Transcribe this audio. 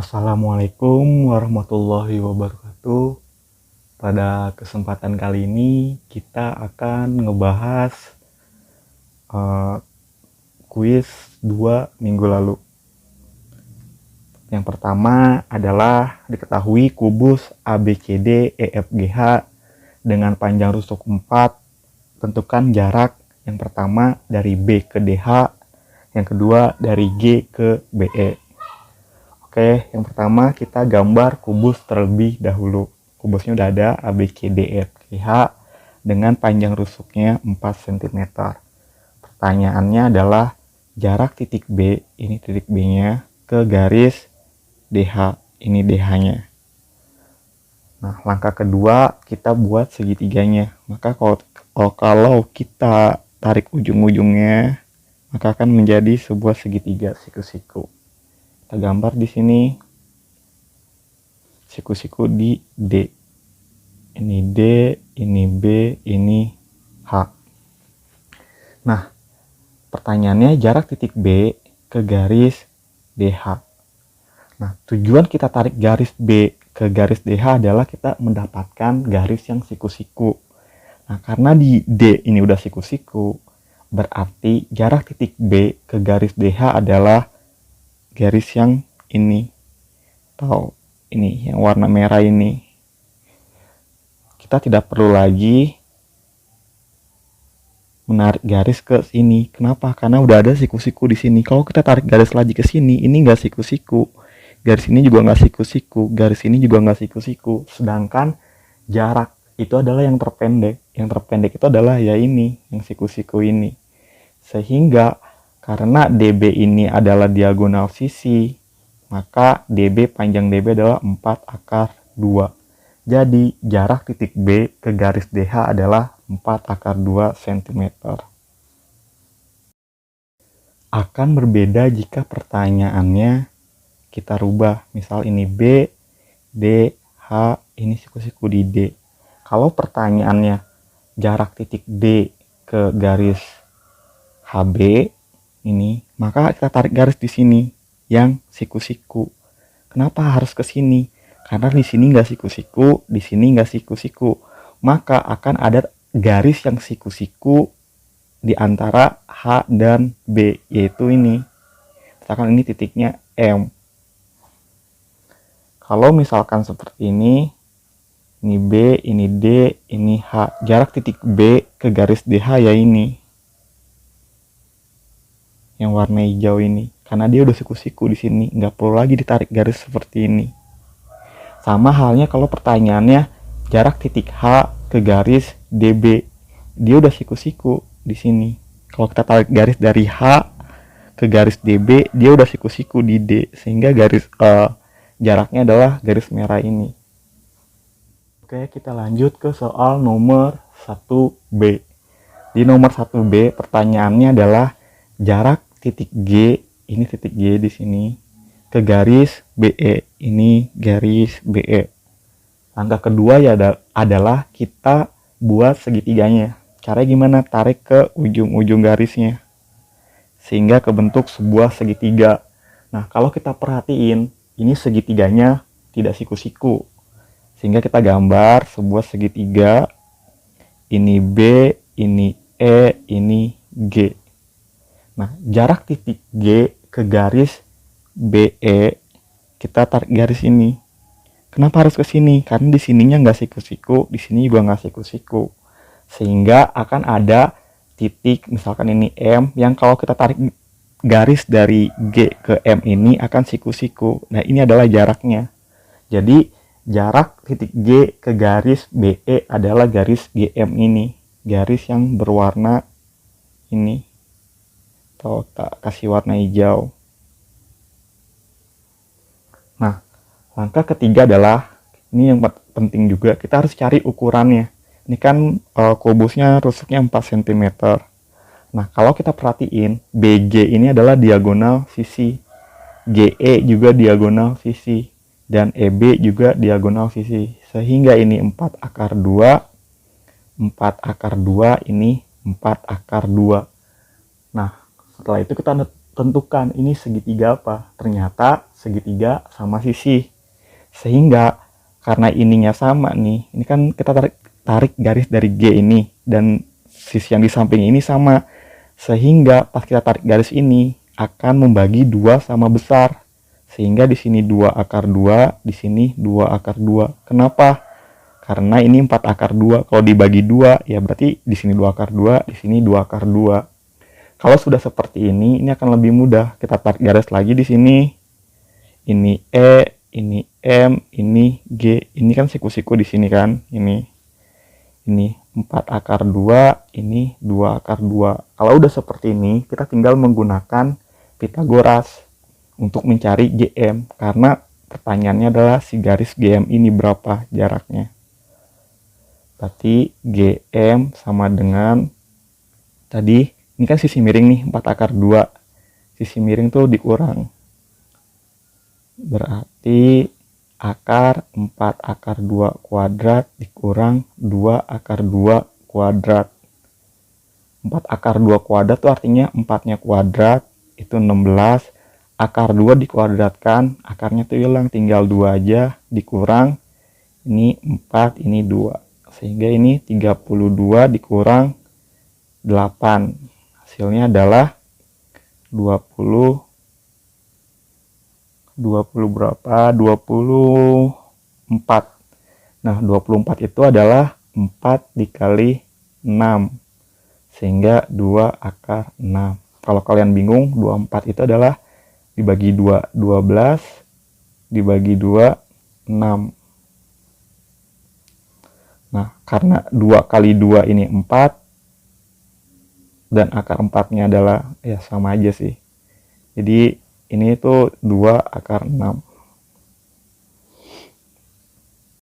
Assalamualaikum warahmatullahi wabarakatuh. Pada kesempatan kali ini kita akan ngebahas uh, kuis 2 minggu lalu. Yang pertama adalah diketahui kubus ABCD EFGH dengan panjang rusuk 4. Tentukan jarak yang pertama dari B ke DH, yang kedua dari G ke BE. Oke, yang pertama kita gambar kubus terlebih dahulu. Kubusnya udah ada A, B, C, D, E, F, G, H dengan panjang rusuknya 4 cm. Pertanyaannya adalah jarak titik B, ini titik B-nya, ke garis DH, ini DH-nya. Nah, langkah kedua kita buat segitiganya. Maka kalau kita tarik ujung-ujungnya, maka akan menjadi sebuah segitiga siku-siku. Kita gambar di sini siku-siku di D. Ini D, ini B, ini H. Nah, pertanyaannya jarak titik B ke garis DH. Nah, tujuan kita tarik garis B ke garis DH adalah kita mendapatkan garis yang siku-siku. Nah, karena di D ini udah siku-siku, berarti jarak titik B ke garis DH adalah garis yang ini, atau ini yang warna merah ini. Kita tidak perlu lagi menarik garis ke sini. Kenapa? Karena udah ada siku-siku di sini. Kalau kita tarik garis lagi ke sini, ini nggak siku-siku. Garis ini juga nggak siku-siku. Garis ini juga nggak siku-siku. Sedangkan jarak itu adalah yang terpendek. Yang terpendek itu adalah ya ini, yang siku-siku ini. Sehingga karena DB ini adalah diagonal sisi, maka DB panjang DB adalah 4/2. Jadi jarak titik B ke garis DH adalah 4/2 cm. Akan berbeda jika pertanyaannya kita rubah. Misal ini B, D, H, ini siku-siku di D. Kalau pertanyaannya jarak titik D ke garis HB, ini, maka kita tarik garis di sini yang siku-siku. Kenapa harus ke sini? Karena di sini nggak siku-siku, di sini nggak siku-siku. Maka akan ada garis yang siku-siku di antara H dan B, yaitu ini. Misalkan ini titiknya M. Kalau misalkan seperti ini B, ini D, ini H. Jarak titik B ke garis DH ya ini, yang warna hijau ini, karena dia udah siku-siku di sini, nggak perlu lagi ditarik garis seperti ini. Sama halnya kalau pertanyaannya jarak titik H ke garis DB, dia udah siku-siku di sini. Kalau kita tarik garis dari H ke garis DB, dia udah siku-siku di D, sehingga garis jaraknya adalah garis merah ini. Oke, kita lanjut ke soal nomor 1B. Di nomor 1B pertanyaannya adalah jarak titik G, ini titik G di sini, ke garis BE, ini garis BE. Langkah kedua ya adalah kita buat segitiganya. Caranya gimana? Tarik ke ujung-ujung garisnya sehingga kebentuk sebuah segitiga. Nah, kalau kita perhatiin, ini segitiganya tidak siku-siku, sehingga kita gambar sebuah segitiga. Ini B, ini E, ini G. Nah, jarak titik G ke garis BE, kita tarik garis ini. Kenapa harus ke sini? Karena di sininya nggak siku-siku, di sini juga nggak siku-siku. Sehingga akan ada titik, misalkan ini M, yang kalau kita tarik garis dari G ke M ini akan siku-siku. Nah, ini adalah jaraknya. Jadi, jarak titik G ke garis BE adalah garis GM ini. Garis yang berwarna ini. Atau tak kasih warna hijau. Nah, langkah ketiga adalah, ini yang penting juga, kita harus cari ukurannya. Ini kan kubusnya rusuknya 4 cm. Nah, kalau kita perhatiin, BG ini adalah diagonal sisi, GE juga diagonal sisi, dan EB juga diagonal sisi. Sehingga ini 4/2, 4/2, ini 4/2. Nah, setelah itu kita tentukan ini segitiga apa. Ternyata segitiga sama sisi. Sehingga karena ininya sama nih, ini kan kita tarik garis dari G ini, dan sisi yang di samping ini sama. Sehingga pas kita tarik garis ini akan membagi 2 sama besar. Sehingga di sini 2 akar 2, di sini 2 akar 2. Kenapa? Karena ini 4 akar 2. Kalau dibagi 2, ya berarti di sini 2 akar 2, di sini 2 akar 2. Kalau sudah seperti ini akan lebih mudah. Kita tarik garis lagi di sini. Ini E, ini M, ini G. Ini kan siku-siku di sini kan. Ini 4 akar 2, ini 2 akar 2. Kalau udah seperti ini, kita tinggal menggunakan Pitagoras untuk mencari GM. Karena pertanyaannya adalah si garis GM ini berapa jaraknya. Berarti GM sama dengan tadi, ini kan sisi miring nih, 4 akar 2. Sisi miring tuh dikurang. Berarti akar 4 akar 2 kuadrat dikurang 2 akar 2 kuadrat. 4 akar 2 kuadrat tuh artinya 4-nya kuadrat, itu 16. Akar 2 dikuadratkan, akarnya tuh hilang, tinggal 2 aja, dikurang. Ini 4, ini 2. Sehingga ini 32 dikurang 8. Hasilnya adalah 20 berapa? 24. Nah, 24 itu adalah 4 dikali 6. Sehingga 2 akar 6. Kalau kalian bingung, 24 itu adalah dibagi 2, 12. Dibagi 2, 6. Nah, karena 2 kali 2 ini 4. Dan akar 4-nya adalah, ya sama aja sih. Jadi ini tuh 2 akar 6.